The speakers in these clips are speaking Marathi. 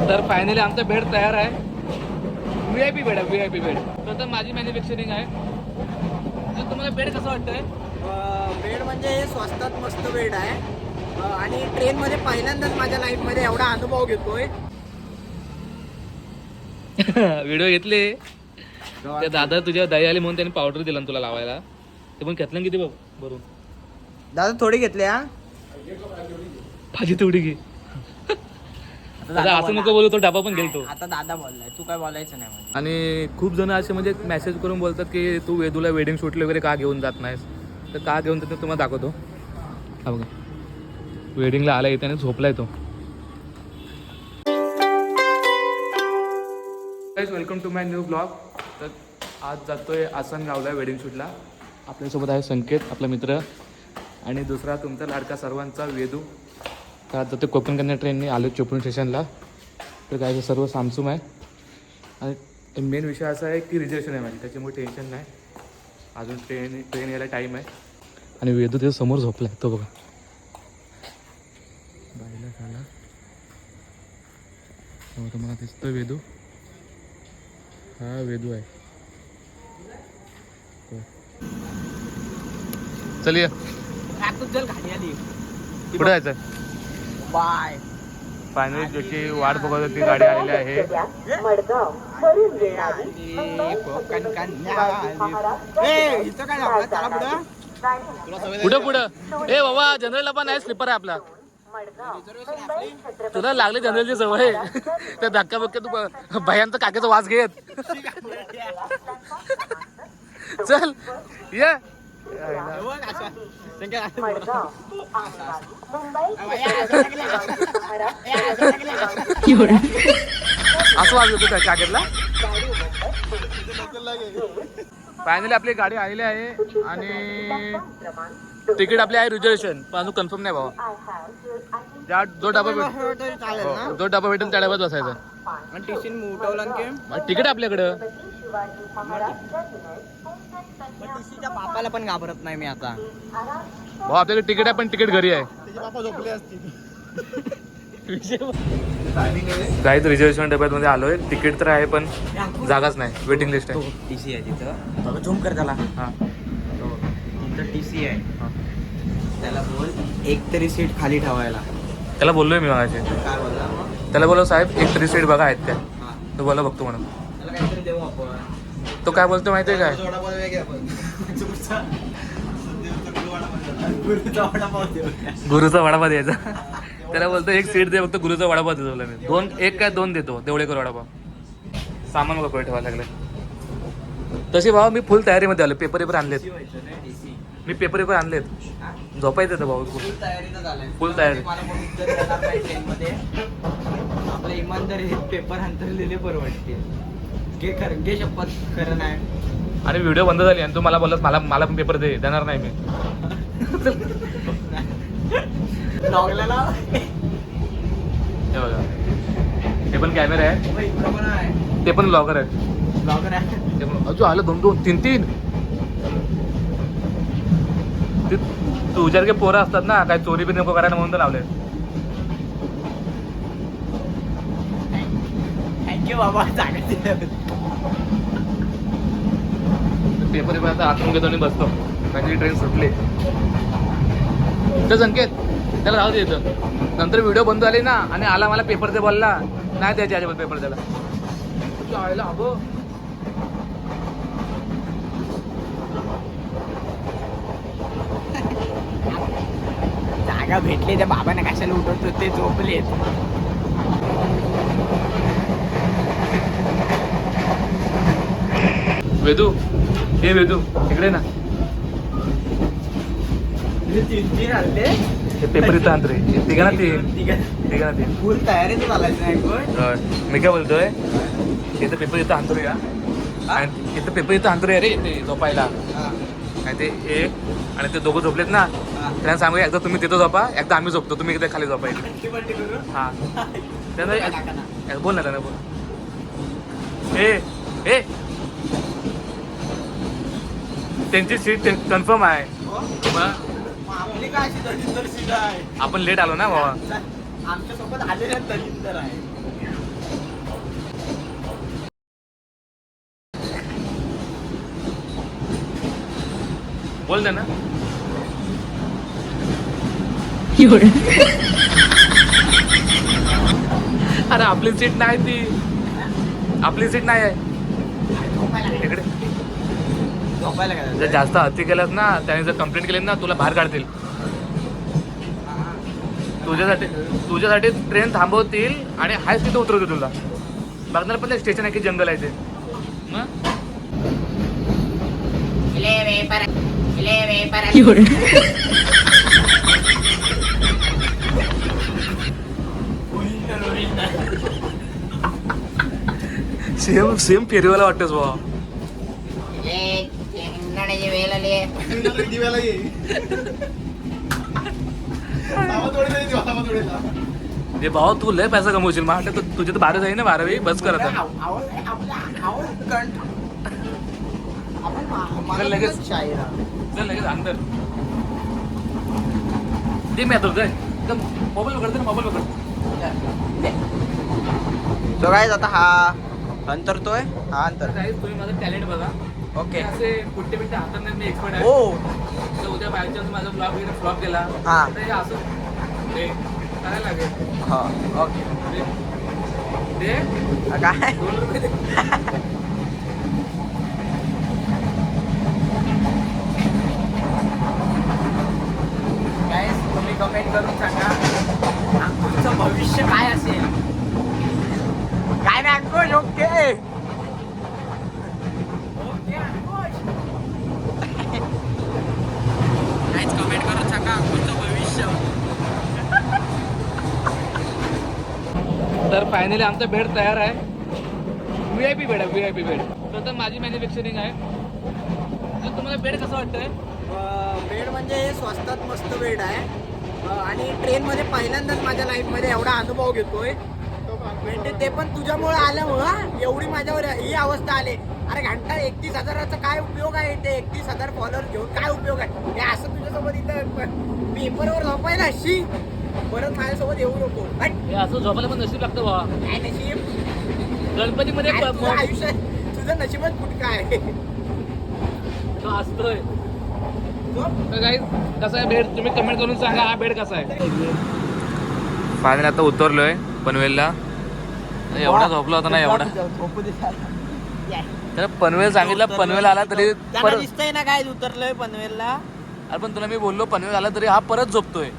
तर फायनली आमचा बेड तयार आहे. VIP बेड आहे, VIP बेड. तर माझी मॅन्युफॅक्चरिंग आहे. तर तुम्हाला बेड कसं वाटतंय? बेड म्हणजे स्वस्तात मस्त बेड आहे आणि ट्रेनमध्ये पहिल्यांदाच माझ्या लाईफमध्ये एवढा अनुभव घेतोय. व्हिडिओ घेतले त्या दादा तुझ्या दही आली म्हणून त्यांनी पावडर दिला तुला लावायला. ते पण घेतलं किती बघ भरून. दादा थोडी घेतले हा भाजी तेवढी घे. दादा असं नको बोलू, तो डबा पण गेलतो. आता दादा बोललाय, तू काय बोलायचं नाही म्हणजे. आणि खूप जण असे म्हणजे मेसेज करून बोलतात की तू वेदूला वेडिंग शूटला वगैरे का घेऊन जात नाहीस. तर का घेऊन जात तुम्हाला दाखवतो. हा बघा वेडिंगला आला इथे आणि झोपलाय तो. Welcome to my new blog. तर आज जातोय आसनगावला वेडिंग शूटला. आपल्यासोबत आहे संकेत आपला मित्र आणि दुसरा तुमचा लाडका सर्वांचा वेदू. तर आज जातो कोकण कन्या ट्रेनने आलो चिपळूण स्टेशनला. तर काय सर्व सामसूम आहे आणि मेन विषय असा आहे की रिझर्वेशन आहे माझी, त्याच्यामुळे टेन्शन नाही. अजून ट्रेन यायला टाईम आहे. आणि वेदू त्याच्या समोर झोपला आहे तो बघा. बाईला झाला तुम्हाला दिसतो वेदू. हा वेदू आहे. चलिए चल गाडी आली. कुठे जायचं? बाय. फायनली ज्याची वाट बघत होती गाडी आलेली आहे. इथं काय झालं त्याला पुढं पुढं पुढं ए बाबा जनरलला पण आहे, स्लीपर आहे आपला. तुला लागले जनरलची सवय. त्या धक्का बक्का तू भयांचा काकेचा वास घेत. चल ये. असं वाज येतो काय काकेतला. फायनली आपली गाडी आलेली आहे आणि तिकीट आपली आहे रिझर्वेशन, पण अजून कन्फर्म नाही भावा. जो डबा भेटेल, जो डबा भेटेल त्या डब्यात बसायचं. तिकीट आपल्याकडं. टीसीच्या बापाला पण घाबरत नाही मी आता. भाऊ आपल्याकडे तिकीट आहे पण तिकीट घरी आहे. जायच रिझर्वेशन डब्यामध्ये आलोय. तिकीट तर आहे पण जागाच नाही, वेटिंग लिस्ट आहे. टीसी आहे तिथं, झूम कर त्याला. हां तिथं टीसी आहे. त्याला बोल एक तरी सीट खाली ठेवायला. त्याला बोललोय मी मागाशी. काय बोलला? त्याला बोललो साहेब एक तरी सीट बघा आहेत त्या. तो बोला बघतो म्हणून. त्याला काहीतरी देऊ आपण. तो काय बोलतो माहिती आहे काय? गुरुचा वडापाव द्यायचा. त्याला बोलतो एक सीट दे, फक्त गुरुचा वडापाव देतो मी. दोन देतो तेवढे कर वडापाव. सामान बघ ठेवायला लागले. तशी भाऊ मी फुल तयारीमध्ये आलो. पेपर आणलेत मी. पेपर आणलेत. झोपायचं भाऊ. फुल तयारी. आपल्या इमानदारी पेपर अंतरलेले परवडते. घे शपथ खरं नाही. आणि व्हिडिओ बंद झाली आणि तू मला बोललास मला पण पेपर देणार नाही मी. हे बघा हे पण कॅमेरा आहे, ते पण ब्लॉगर आहे. अजून आलं 2-2, 3-3. ते तुझ्यासारखे पोरं असतात ना, काय चोरी बी नको करायला म्हणून तर लावले. थँक्यू बाबा. पेपर आता आतून घेतो आणि बसतो. माझी ट्रेन सुटली. तर संकेत त्याला राहू द्यायचं. नंतर व्हिडिओ बंद झाली ना आणि आला मला पेपर दे बोलला, नाही द्यायचे अजिबात पेपर त्याला. आयला अगो जागा भेटली त्या बाबांना कशाला उठवतो, ते झोपलेत. वेदू हे वेदू इकडे ना. हे पेपर इथं आणतो रे. तिघा ना तीन फुल तयारीच चालायचं नाही. मी काय बोलतोय, इथं पेपर इथं आणतो रे का. आणि इथं पेपर इथं आणतो रे ते झोपायला. आणि ते एक आणि ते दोघं झोपलेत ना, त्यांना सांगू एकदा तुम्ही तिथं झोपा, एकदा आम्ही झोपतो, तुम्ही एकदा खाली झोपायला. हां त्यांना बोल ना, त्यांना बोल. ए त्यांची सीट कन्फर्म आहे. आपली काय अशी दलिंदर सीट आहे. आपण लेट आलो ना बाबा. आमच्या सोबत आलेल्या दलिंदर आहे. बोल दे ना. अरे आपली सीट नाही ती, आपली सीट नाही आहे इकडे. झोपायला काय जर जास्त अति केल्यात ना, त्याने जर कंप्लेंट केली ना तुला बाहेर काढतील. तुझ्यासाठी ट्रेन थांबवतील आणि हायच तिथे उतरवतील तुला. बघणार पण स्टेशन आहे की जंगल आहे ते. मग सेम सेम फेरीवाला वाटतोस भावा. जे भावा तू लय पैसा कमवशील. मला वाटतं तुझे तर 12 आहे ना, 12वी बस करत आहे. लगेच चल लगेच अंदर दे. मी आता मोबाईल पकडते ना, मोबाईल पकड. तो काय आता हा अंतरतोय, हा अंतर. तुम्ही माझं टॅलेंट बघा. ओके. असे कुठे बिट्टे हातात मी एक्सपर्ट आहे. हो. तर उद्या बाय चान्स माझा ब्लॉग वगैरे फ्लॉप केला हा. तर हे असं दे करायला लागेल. हा ओके. दे काय 2 रुपये दे. गाईस तुम्ही कमेंट करून सांगा अंकुशचं भविष्य काय असेल. काय नाही अंकुश. ओके कमेंट करून सांगा अंकुशचं भविष्य. तर फायनली आमचा बेड तयार आहे. VIP बेड आहे, VIP बेड. तर माझी मॅन्युफॅक्चरिंग आहे. तर तुम्हाला बेड कसं वाटतंय? बेड म्हणजे स्वस्तात मस्त बेड आहे आणि ट्रेनमध्ये पहिल्यांदाच माझ्या लाईफमध्ये एवढा अनुभव घेतोय. म्हणजे ते पण तुझ्यामुळे आल्यामुळं एवढी माझ्यावर ही अवस्था आली. अरे घंटा 31,000चा काय उपयोग आहे. ते 31,000 फॉलोअर घेऊन काय उपयोग आहे. हे असं तुझ्यासोबत इथं पेपरवर झोपायला अशी परत माझ्यासोबत येऊ नको. हे असं झोपायला पण नशीब लागतं भावा. काय नशीब गणपतीमध्ये तुझं आयुष्य, तुझं नशीबच कुठं काय तो असतोय. तर गाईस कसा आहे बेड तुम्ही कमेंट करून सांगा. हा बेड कसा आहे. फायनली आता उतरलोय पनवेलला. एवढा झोपला होता ना, एवढा. तर पनवेल सांगितलं, पनवेल आला तरी परत दिसतंय ना काय उतरलोय पनवेलला. अरे पण तुला मी बोललो पनवेल आला तरी हा परत झोपतोय.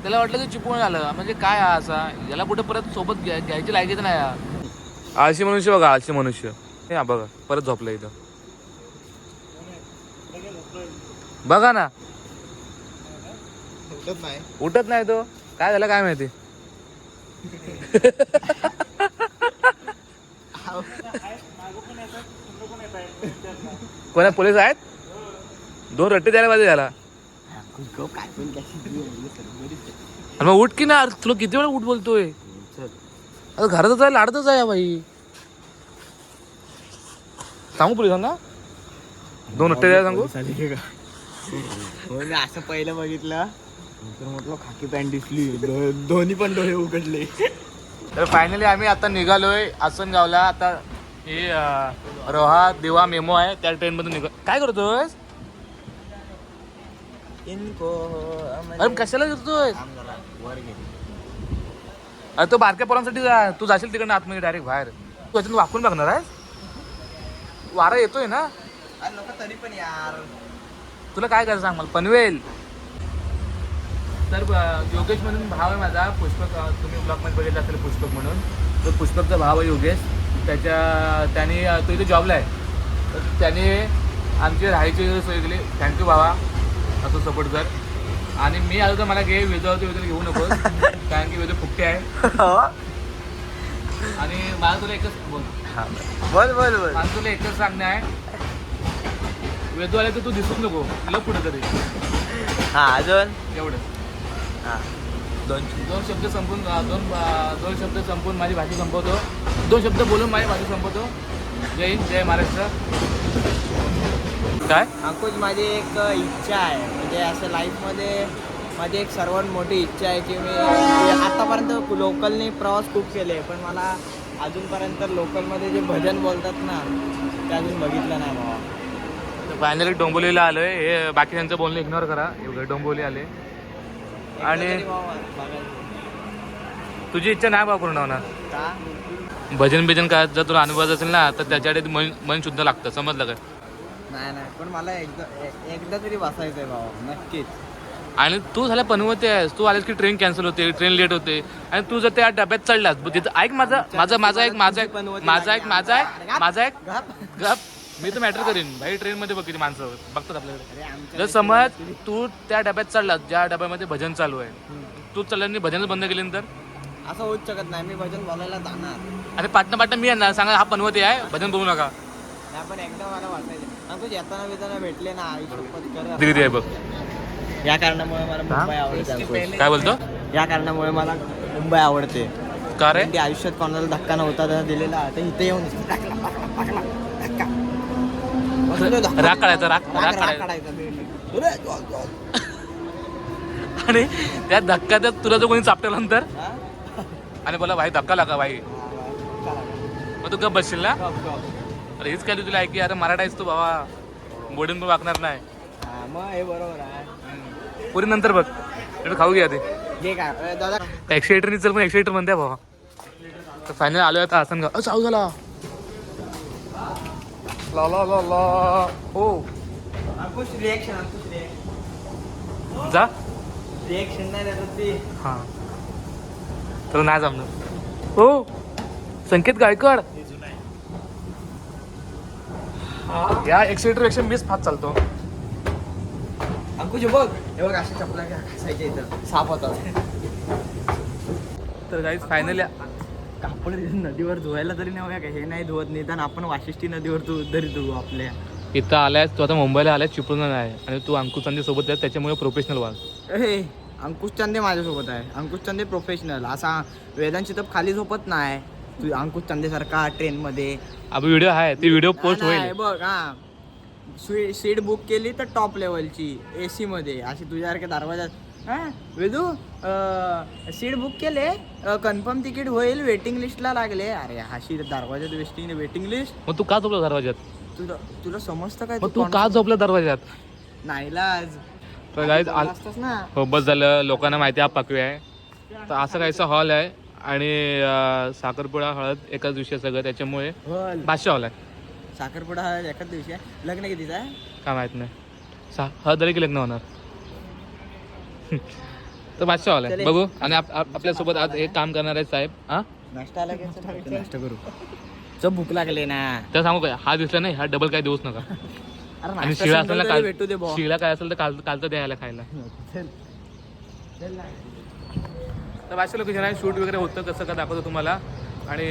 त्याला वाटलं की चिपळूण आलं म्हणजे काय हा असा. याला कुठे परत सोबत घ्यायची लायकीच नाही. हा आळशी मनुष्य बघा, आळशी मनुष्य. हे हा बघा परत झोपलं इथं. बघा ना उठत नाही तो. काय झालं काय माहिती. कोणा पोलीस आहेत. 2 रट्टे द्यायला पाहिजे त्याला. मग उठ की ना. तुला किती वेळा उठ बोलतोय. आता घरातच आहे, लाडतच आहे बाई. सांगू पोलिसांना 2 रट्टे द्यायला सांगू. मी असं पहिलं बघितलं तर म्हटलं खाकी पॅन्ट दिसली. दोन्ही पण डोळे उघडले. तर फायनली आम्ही आता निघालोय आसनगावला. आता हे रोहा दिवा मेमो आहे त्या ट्रेनमधून निघा. काय करतोय. अरे कशाला करतोय. अरे तो बारक्या पोरांसाठी तू जाशील तिकडनं आतमध्ये डायरेक्ट बाहेर. तू याच्यातून वाकून बघणार आहे. वारा येतोय ना. तरी पण यार तुला काय करायचं सांग मला. पनवेल तर योगेश म्हणून भाव आहे माझा. पुष्पक तुम्ही ब्लॉगमध्ये बघितलं असेल पुष्पक म्हणून. तो पुष्पकचा भाव आहे योगेश. त्याने तो इथे जॉबला आहे. तर त्याने आमची राहायची सोय केली. थँक्यू भावा असं सपोर्ट कर. आणि मी आलो तर मला घे. वेदवरती वगैरे घेऊ नको कारण की वेदू फुकटे आहे. आणि मला तुला एकच बोल मला तुला एकच सांगणं आहे. वेदू आले तर तू दिसूच नको. तुला कुठं तरी हा अजून एवढं. हा दोन शब्द संपून दोन शब्द संपून माझी भाषा संपवतो. 2 शब्द बोलून माझी भाषा संपवतो. जय हिंद, जय महाराष्ट्र. काय अंकुश माझी एक इच्छा आहे. म्हणजे असं लाईफमध्ये माझी एक सर्वात मोठी इच्छा आहे की मी आतापर्यंत लोकलने प्रवास खूप केले पण मला अजूनपर्यंत लोकलमध्ये जे भजन बोलतात ना ते अजून बघितलं नाही बाबा. फायनली डोंबिवलीला आलोय. हे बाकी त्यांचं बोलणं इग्नोर करा. एवढं डोंबिवली आले आणि तुझी इच्छा नाही बा पूर्ण होणार. भजन बिजन काय जर तुला अनुभव असेल ना तर त्याच्यासाठी मन शुद्ध लागतं. समजलं काय? नाही पण मला एकदा तरी बसायचंय बाबा नक्कीच. आणि तू झाल्या पनवते आहेस. तू आलेस की ट्रेन कॅन्सल होते, ट्रेन लेट होते आणि तू जर त्या डब्यात चढलास तिथं ऐक माझा एक गप मी तर मॅटर करीन भाई. ट्रेन मध्ये बघ किती माणसं बघतात आपल्याकडे. जर समज तू त्या डब्यात चढलास ज्या डब्यामध्ये भजन चालू आहे, तू चढल्याने भजनच बंद केल्यानंतर असं होऊच शकत नाही. मी भजन बोलायला जाणार. अरे पाटणं मी येणार सांगा हा पनवते आहे भजन बोलू नका. नाही पण एकदा मला वाटायचं तू येताना भेटले ना आयुष्यात किती आहे बघ. या कारणामुळे मला मुंबई आवडते. काय बोलतो? या कारणामुळे मला मुंबई आवडते. का रे? आयुष्यात कोणाला धक्का नव्हता त्यानं दिलेला तर इथे येऊन राग काढायचा राग काढायचा. आणि त्या धक्क्यात तुला जो कोणी चापटेल्यानंतर आणि बोला भाई धक्का लागा भाई मग तू गप बसशील ना. अरे हेच काय तुला ऐकी अरे मराठा आहेस तू बाबा बोडून पण वागणार नाही. मग हे बरोबर आहे. पुरी नंतर बघ एवढं खाऊ घ्या ते काय दादा एक्सिलेटरनी चल पण एक्सिलेटर म्हणते भावा. तर फायनल आलो आता आसनगाव. चालू झाला ला ला ला ला. हो रिएक्शन जा रिएक्शन नाही देत ती. हां तर नाही जमणार. हो संकेत गायकवाड या एक्सिलेटरपेक्षा मीच फास्ट चालतो. अंकुश बघ हे बघ अशी चपला घासायच्या इथं साफ होतात. तर गाईज फायनली कापड नदीवर धुवायला तरी नाही का हे नाही धुवत नाही. आपण वाशिष्ठी नदीवर तरी धुवू आपल्या इथं आलायस तू आता मुंबईला आलायस चिपळूण आहे आणि तू अंकुश चांदे सोबत आहे त्याच्यामुळे प्रोफेशनल व्हा. हे अंकुश चांदे माझ्यासोबत आहे. अंकुश चांदे प्रोफेशनल असा वेदांची तर खाली झोपत नाही. तू अंकुश चांदे सारखा ट्रेन मध्ये अब व्हिडिओ आहे ती व्हिडिओ पोस्ट होईल बघ. हा सीट बुक केली तर टॉप लेवलची AC मध्ये अशी तुझ्यासारख्या दरवाजात वेदू सीट बुक केले कन्फर्म तिकीट होईल वेटिंग लिस्टला लागले. अरे अशी दरवाजात वेटिंग लिस्ट. मग तू का झोपला दरवाज्यात? तुला समजतं काय? मग तू का झोपला दरवाज्यात? नाईलाज. तर गाईज असतंच ना. हो बस झालं लोकांना माहिती आहे हा पकवी आहे. तर असं काहीसा हॉल आहे आणि साखरपुडा हळद एकाच दिवशी सगळं त्याच्यामुळे बादशाह हॉल आहे. साखरपुडा हा एकाच दिवशी आहे. लग्न कितीचं आहे काय माहित नाही. हळद झाली की लग्न होणार. तर बादशाह हॉल आहे बघू. आणि आपल्यासोबत आज एक काम करणार आहे साहेब. हा नाश्ता आला नाश्ता करू च भूक लागले ना. तर सांगू काय हा दिसला नाही हा डबल काय देऊच नका. आणि शिळा असेल ना काल शिळा काय असेल तर कालचं द्यायला खायला. तर बादशाह लोकेशन आहे. शूट वगैरे होतं कसं का दाखवतो तुम्हाला. आणि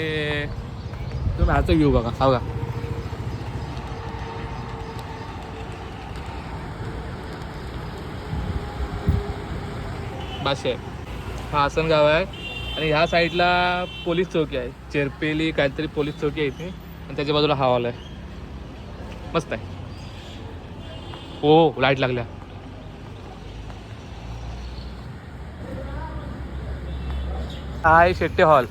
तुम्ही बाहेरचा व्ह्यू बघा. हा बघा बादशाह हा आसनगाव आहे. आणि ह्या साईडला पोलीस चौकी आहे. चेरपेली काहीतरी पोलीस चौकी आहे इथे आणि त्याच्या बाजूला हा हॉल आहे. मस्त आहे. हो लाईट लागल्या. हा आहे शेट्टे हॉल.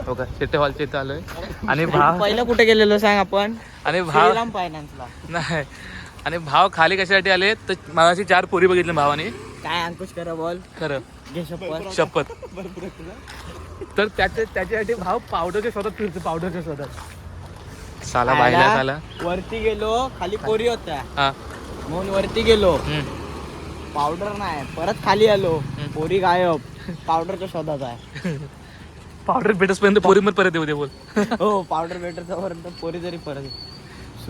हो का शेट्टे हॉलच्या इथं आलोय. आणि भाव पहिलं कुठे गेलेलो सांग आपण? आणि भाव फायनान्सला नाही. आणि भाव खाली कशासाठी आले तर मागाशी 4 पोरी बघितल्या भावाने. काय अंकुश खरं बोल. खरं घे शपथ. तर त्याच्यासाठी भाव पावडरच्या शोधात फिरतो. पावडरच्या शोधात साला बायला साला. वरती गेलो खाली पोरी होत्या हा म्हणून वरती गेलो. पावडर नाही परत खाली आलो पोरी गायब. पावडरच्या शोधात आहे. पावडर भेटसपर्यंत पोरी मग परत येऊ दे बोल. हो पावडर भेटत पर्यंत पोरी तरी परत.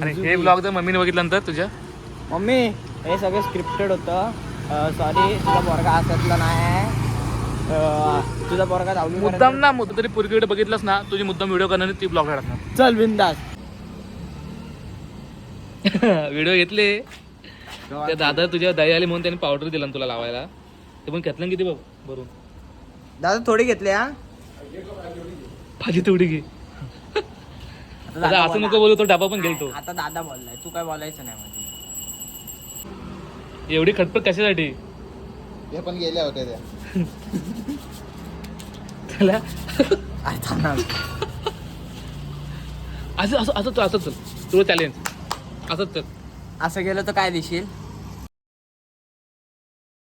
आणि हे ब्लॉग जर मम्मीने बघितल्यानंतर तुझ्या मम्मी हे सगळं स्क्रिप्टेड होतं. सॉरी तुझा पोरगा असतला नाही. तुझा पोरगा जाऊ मुद्दाम ना मुद्दा तरी पोरगीकडे बघितलंस ना तुझी मुद्दाम व्हिडिओ करणार ती ब्लॉग टाकणार. चल बिंदास. व्हिडिओ घेतले त्या दादा तुझ्या दही आली म्हणून त्यांनी पावडर दिला तुला लावायला. ते पण घेतलं किती बघ भरून. दादा थोडी घेतले हा भाजी तेवढी घे. असं नको बोलू तो डबा पण गेलतो. आता दादा बोललाय तू काय बोलायचं नाही मध्ये. एवढी खटपट कशासाठी? हे पण गेल्या होत्या त्या. त्याला असं असं असं असं चल तुला चॅलेंज असंच चल असं गेलं तर काय दिसेल